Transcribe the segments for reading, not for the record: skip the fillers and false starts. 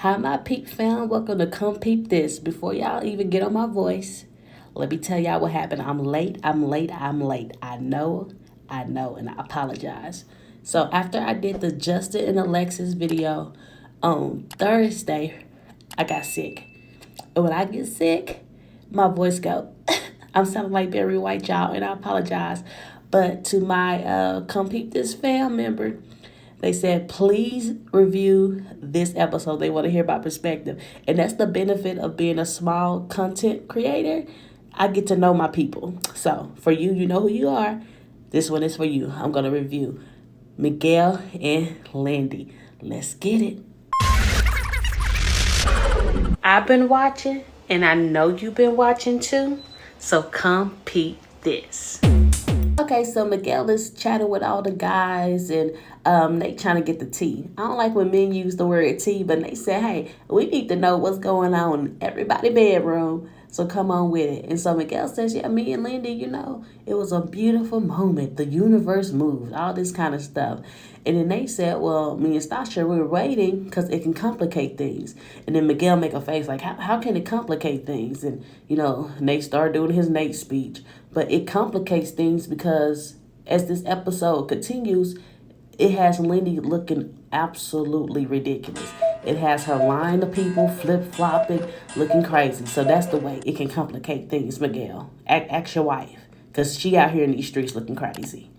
Hi, my peep fam. Welcome to Come Peep This. Before y'all even get on my voice, let me tell y'all what happened. I'm late. I know, and I apologize. So after I did the Justin and Alexis video on Thursday, I got sick. And when I get sick, my voice go. I'm sounding like Barry White, y'all, and I apologize. But to my Come Peep This fam member, they said, please review this episode. They want to hear about perspective. And that's the benefit of being a small content creator. I get to know my people. So for you, you know who you are. This one is for you. I'm going to review Miguel and Lindy. Let's get it. I've been watching, and I know you've been watching too. So come peep this. Okay, so Miguel is chatting with all the guys, and they trying to get the tea. I don't like when men use the word tea, but they say, hey, we need to know what's going on in everybody's bedroom, so come on with it. And so Miguel says, yeah, me and Lindy, it was a beautiful moment. The universe moved, all this kind of stuff. And then they said, well, me and Stasha, we were waiting because it can complicate things. And then Miguel make a face like, how can it complicate things? And, Nate started doing his Nate speech. But it complicates things because as this episode continues, it has Lindy looking absolutely ridiculous. It has her line of people flip-flopping, looking crazy. So that's the way it can complicate things, Miguel. Ask your wife, because she out here in these streets looking crazy.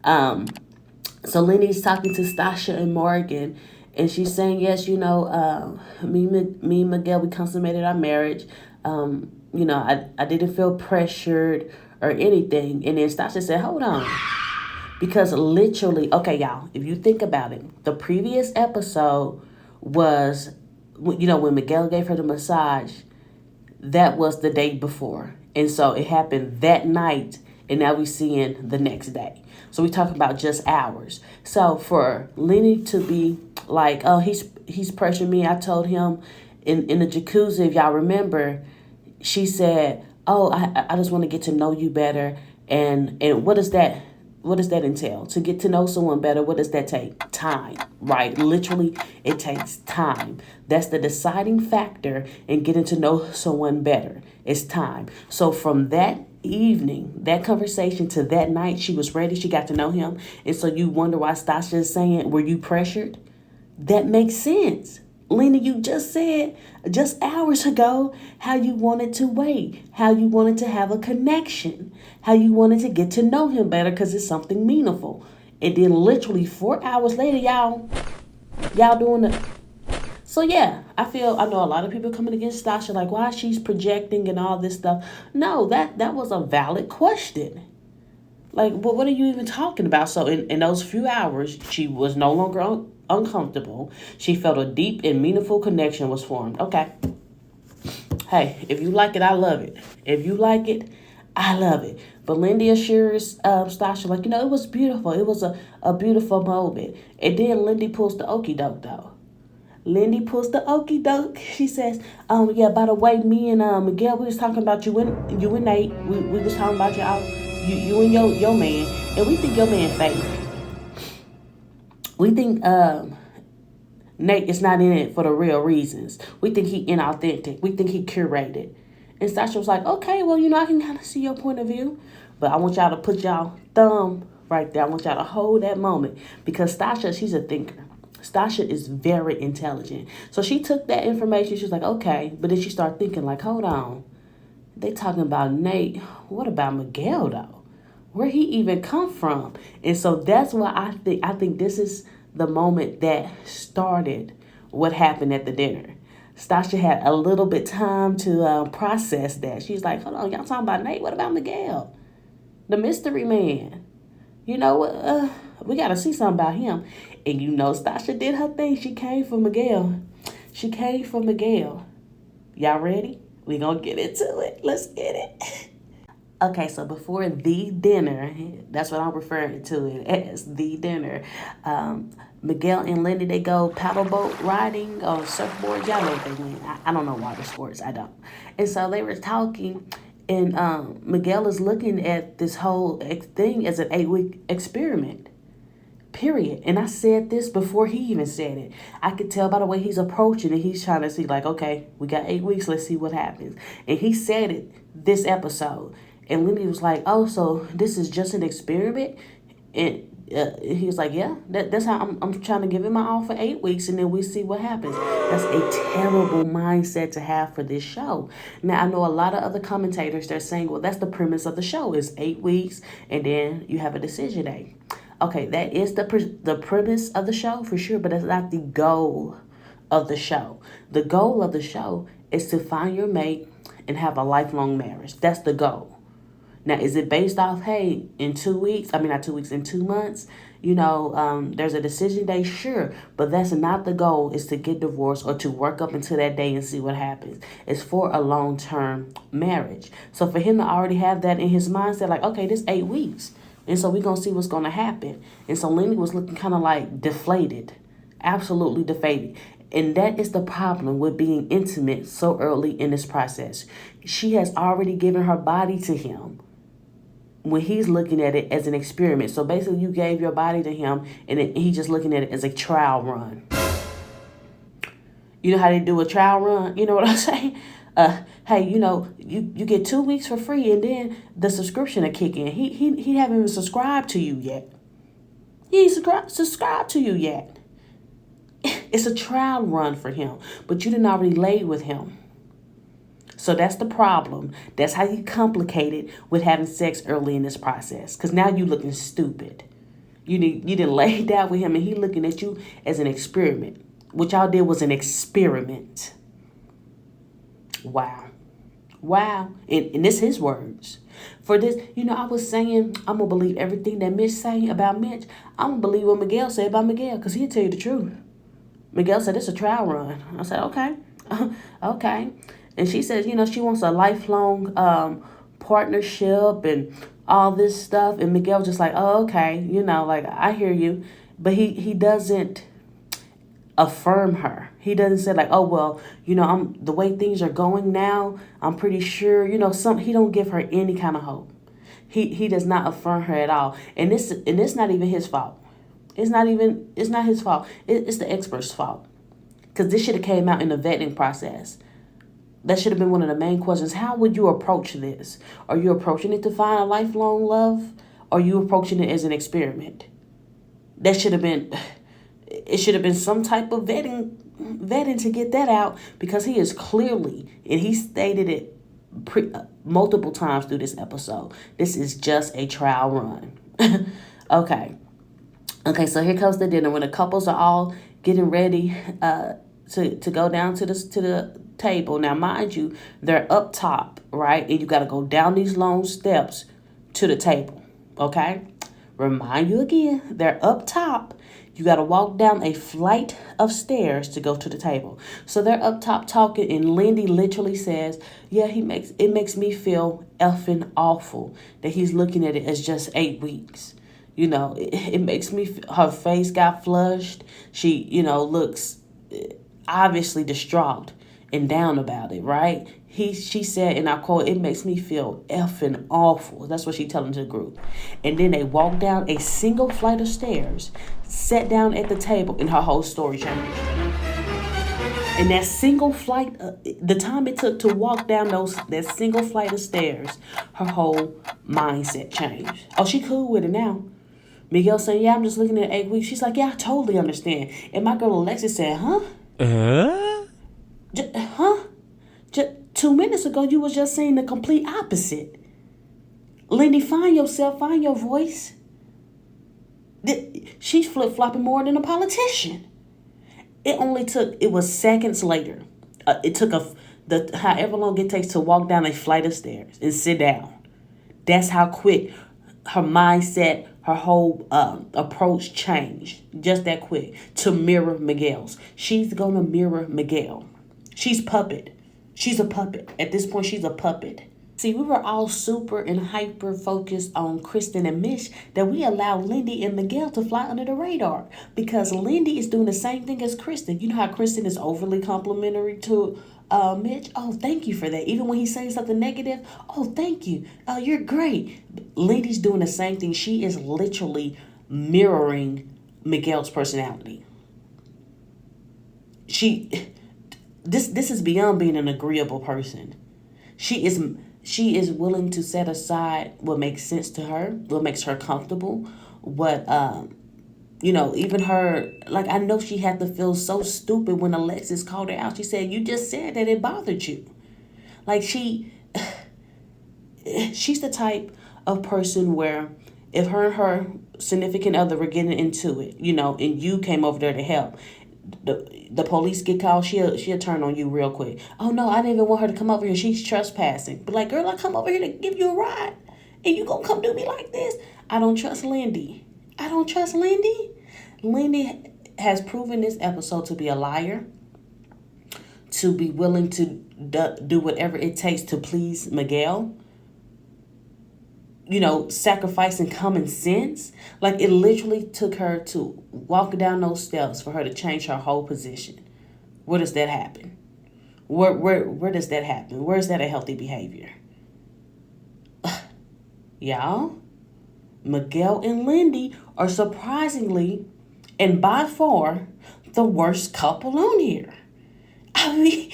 So Lindy's talking to Stasha and Morgan, and she's saying, yes, me and Miguel, we consummated our marriage. I didn't feel pressured or anything. And then Stasha said, hold on. Because literally, okay, y'all, if you think about it, the previous episode was, when Miguel gave her the massage, that was the day before. And so it happened that night, and now we're seeing the next day. So we talking about just hours. So for Lenny to be like, oh, he's pressuring me. I told him in the jacuzzi, if y'all remember, she said, oh, I just want to get to know you better. And what does that entail? To get to know someone better, what does that take? Time, right? Literally, it takes time. That's the deciding factor in getting to know someone better. It's time. So from that evening, that conversation to that night, she was ready. She got to know him. And so you wonder why Stasha is saying, were you pressured? That makes sense. Lena, you just said just hours ago how you wanted to wait, how you wanted to have a connection, how you wanted to get to know him better because it's something meaningful. And then literally 4 hours later, y'all doing it. So yeah, I know a lot of people coming against Stasha like why she's projecting and all this stuff. No, that was a valid question. Like, what are you even talking about? So in those few hours, she was no longer uncomfortable. She felt a deep and meaningful connection was formed. Okay. Hey, if you like it, I love it. If you like it, I love it. But Lindy assures Stasha, like, it was beautiful. It was a beautiful moment. And then Lindy pulls the okie doke, though. Lindy pulls the okie doke. She says, yeah, by the way, me and Miguel, we was talking about you and Nate. We was talking about you and your man. And we think your man fake. We think Nate is not in it for the real reasons. We think he inauthentic. We think he curated. And Stasha was like, okay, well, I can kind of see your point of view. But I want y'all to put y'all thumb right there. I want y'all to hold that moment. Because Stasha, she's a thinker. Stasha is very intelligent. So she took that information. She was like, okay. But then she started thinking like, hold on. They talking about Nate. What about Miguel, though? Where he even come from? And so that's why I think this is the moment that started what happened at the dinner. Stasha had a little bit time to process that. She's like, hold on, y'all talking about Nate? What about Miguel? The mystery man. We got to see something about him. And Stasha did her thing. She came for Miguel. Y'all ready? We gonna get into it. Let's get it. Okay, so before the dinner, that's what I'm referring to it as, the dinner. Miguel and Lindy, they go paddle boat riding on surfboard. Y'all know what they mean. I don't know water sports. I don't. And so they were talking, and Miguel is looking at this whole thing as an 8-week experiment. period. And I said this before he even said it. I could tell by the way he's approaching it. He's trying to see like, okay, we got 8 weeks. Let's see what happens. And he said it this episode. And Lindy was like, oh, so this is just an experiment? And he was like, yeah, that's how I'm trying to give him my all for 8 weeks, and then we see what happens. That's a terrible mindset to have for this show. Now, I know a lot of other commentators, they're saying, well, that's the premise of the show is 8 weeks, and then you have a decision day. Okay, that is the premise of the show for sure, but that's not the goal of the show. The goal of the show is to find your mate and have a lifelong marriage. That's the goal. Now, is it based off, hey, in 2 weeks, not 2 weeks, in 2 months, there's a decision day? Sure, but that's not the goal, is to get divorced or to work up until that day and see what happens. It's for a long-term marriage. So for him to already have that in his mindset, like, okay, this 8 weeks, and so we're going to see what's going to happen. And so Lindy was looking kind of like deflated, absolutely deflated. And that is the problem with being intimate so early in this process. She has already given her body to him when he's looking at it as an experiment. So basically you gave your body to him and he's just looking at it as a trial run. You know how they do a trial run? You know what I'm saying? Hey, you get 2 weeks for free and then the subscription will kick in. He haven't even subscribed to you yet. He ain't subscribed to you yet. It's a trial run for him, but you didn't already lay with him. So that's the problem. That's how you complicate it with having sex early in this process. Because now you looking stupid. You didn't lay down with him and he looking at you as an experiment. What y'all did was an experiment. Wow. And this his words. For this, I was saying, I'm going to believe everything that Mitch saying about Mitch. I'm going to believe what Miguel said about Miguel because he'll tell you the truth. Miguel said, it's a trial run. I said, okay. Okay. And she says, she wants a lifelong partnership and all this stuff. And Miguel just like, oh, okay. I hear you. But he doesn't affirm her. He doesn't say like, oh, well, I'm the way things are going now, I'm pretty sure, he don't give her any kind of hope. He does not affirm her at all. And it's not even his fault. It's not his fault. It's the expert's fault. Because this should have came out in the vetting process. That should have been one of the main questions. How would you approach this? Are you approaching it to find a lifelong love? Or are you approaching it as an experiment? It should have been some type of vetting to get that out, because he is clearly, and he stated it multiple times through this episode, this is just a trial run. Okay, so here comes the dinner when the couples are all getting ready to go down to the table. Now, mind you, they're up top, right? And you got to go down these long steps to the table, okay? Remind you again, they're up top. You got to walk down a flight of stairs to go to the table. So they're up top talking, and Lindy literally says, yeah, it makes me feel effing awful that he's looking at it as just 8 weeks. It makes me, her face got flushed. She, looks obviously distraught and down about it, right? She said, and I quote, it makes me feel effing awful. That's what she telling the group. And then they walked down a single flight of stairs, sat down at the table, and her whole story changed. And that single flight, the time it took to walk down that single flight of stairs, her whole mindset changed. Oh, she cool with it now. Miguel saying, yeah, I'm just looking at 8 weeks. She's like, yeah, I totally understand. And my girl Alexis said, huh? Just 2 minutes ago, you was just saying the complete opposite. Lindy, find yourself, find your voice. She's flip-flopping more than a politician. It was seconds later. It took however long it takes to walk down a flight of stairs and sit down. That's how quick her mindset, her whole approach changed. Just that quick to mirror Miguel's. She's going to mirror Miguel. She's puppet. She's a puppet. At this point, she's a puppet. See, we were all super and hyper focused on Kristen and Mitch that we allowed Lindy and Miguel to fly under the radar, because Lindy is doing the same thing as Kristen. You know how Kristen is overly complimentary to Mitch? Oh, thank you for that. Even when he's saying something negative, oh, thank you. You're great. Lindy's doing the same thing. She is literally mirroring Miguel's personality. This is beyond being an agreeable person. She is willing to set aside what makes sense to her, what makes her comfortable, what even her, like, I know she had to feel so stupid when Alexis called her out. She said, "You just said that it bothered you." Like, she's the type of person where if her and her significant other were getting into it, and you came over there to help, the police get called, she'll turn on you real quick. "Oh no, I didn't even want her to come over here. She's trespassing." But like, girl, I come over here to give you a ride, and you gonna come do me like this? I don't trust Lindy. I don't trust Lindy. Lindy has proven this episode to be a liar, to be willing to do whatever it takes to please Miguel. Sacrificing common sense. Like, it literally took her to walk down those steps for her to change her whole position. Where does that happen? Where does that happen? Where is that a healthy behavior? Y'all, Miguel and Lindy are surprisingly and by far the worst couple on here. I mean,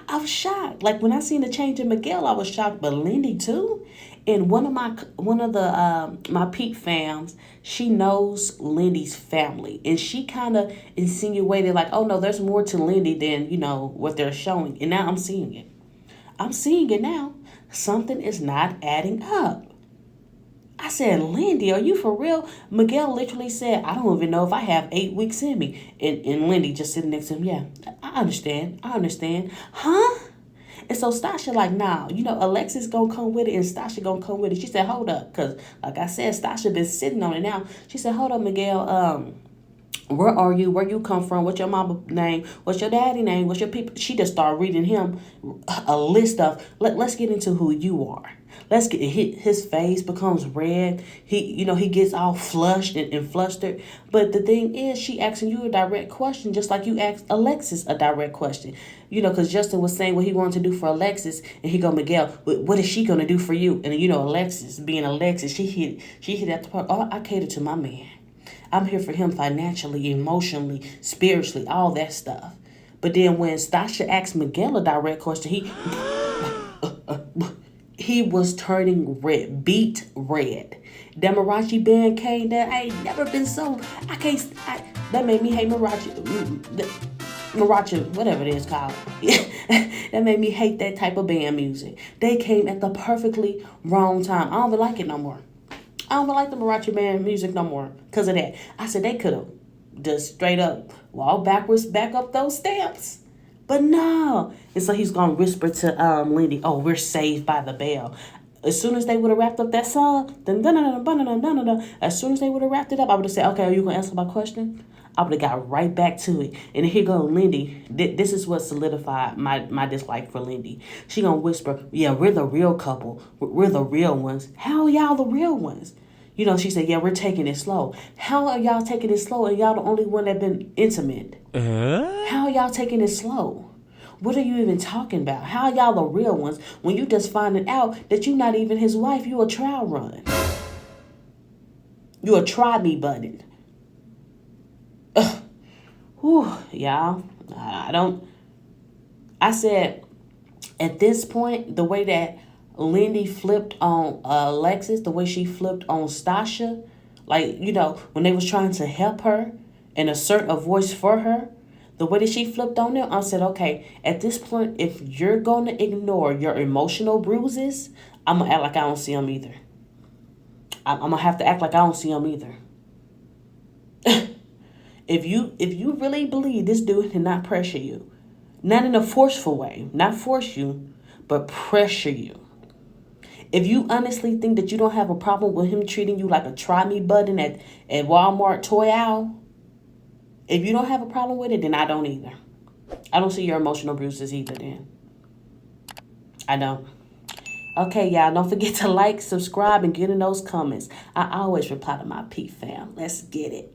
I was shocked. Like, when I seen the change in Miguel, I was shocked, but Lindy too. And one of the my peep fams, she knows Lindy's family, and she kind of insinuated like, "Oh no, there's more to Lindy than what they're showing." And now I'm seeing it. I'm seeing it now. Something is not adding up. I said, "Lindy, are you for real?" Miguel literally said, "I don't even know if I have 8 weeks in me." And Lindy just sitting next to him, "Yeah, I understand. I understand." Huh? And so Stasha like, "Nah, Alexis gonna come with it and Stasha gonna come with it." She said, "Hold up," because like I said, Stasha been sitting on it now. She said, "Hold up, Miguel, where are you? Where you come from? What's your mama name? What's your daddy name? What's your people?" She just started reading him a list of, let's get into who you are. Let's get his face becomes red. He gets all flushed and flustered. But the thing is, she asking you a direct question, just like you asked Alexis a direct question. Because Justin was saying what he wanted to do for Alexis, and he go, "Miguel, what is she gonna do for you?" And Alexis, being Alexis, she hit at the part. "Oh, I cater to my man. I'm here for him financially, emotionally, spiritually, all that stuff." But then when Stasha asked Miguel a direct question, he was turning red, beat red. That Marachi band came down. I ain't never been so. That made me hate Marachi, whatever it is called. That made me hate that type of band music. They came at the perfectly wrong time. I don't even like it no more. I don't even like the Marachi band music no more because of that. I said they could have just straight up walked backwards, back up those steps. But no. And so he's going to whisper to Lindy, "Oh, we're saved by the bell." As soon as they would have wrapped up that song, as soon as they would have wrapped it up, I would have said, "Okay, are you going to answer my question?" I would have got right back to it. And here go Lindy. This is what solidified my dislike for Lindy. She going to whisper, "Yeah, we're the real couple. We're the real ones." How are y'all the real ones? She said, "Yeah, we're taking it slow." How are y'all taking it slow and y'all the only one that been intimate? How are y'all taking it slow? What are you even talking about? How are y'all the real ones when you just finding out that you not even his wife? You a trial run. You a try me button. Whew, y'all. I said, at this point, the way that Lindy flipped on Alexis, the way she flipped on Stasha, like, when they was trying to help her and assert a voice for her, the way that she flipped on them, I said, okay, at this point, if you're going to ignore your emotional bruises, I'm going to act like I don't see them either. I'm going to have to act like I don't see them either. If you really believe this dude did not pressure you, not in a forceful way, not force you, but pressure you. If you honestly think that you don't have a problem with him treating you like a try me button at Walmart toy owl, if you don't have a problem with it, then I don't either. I don't see your emotional bruises either then. I don't. Okay, y'all, don't forget to like, subscribe, and get in those comments. I always reply to my P fam. Let's get it.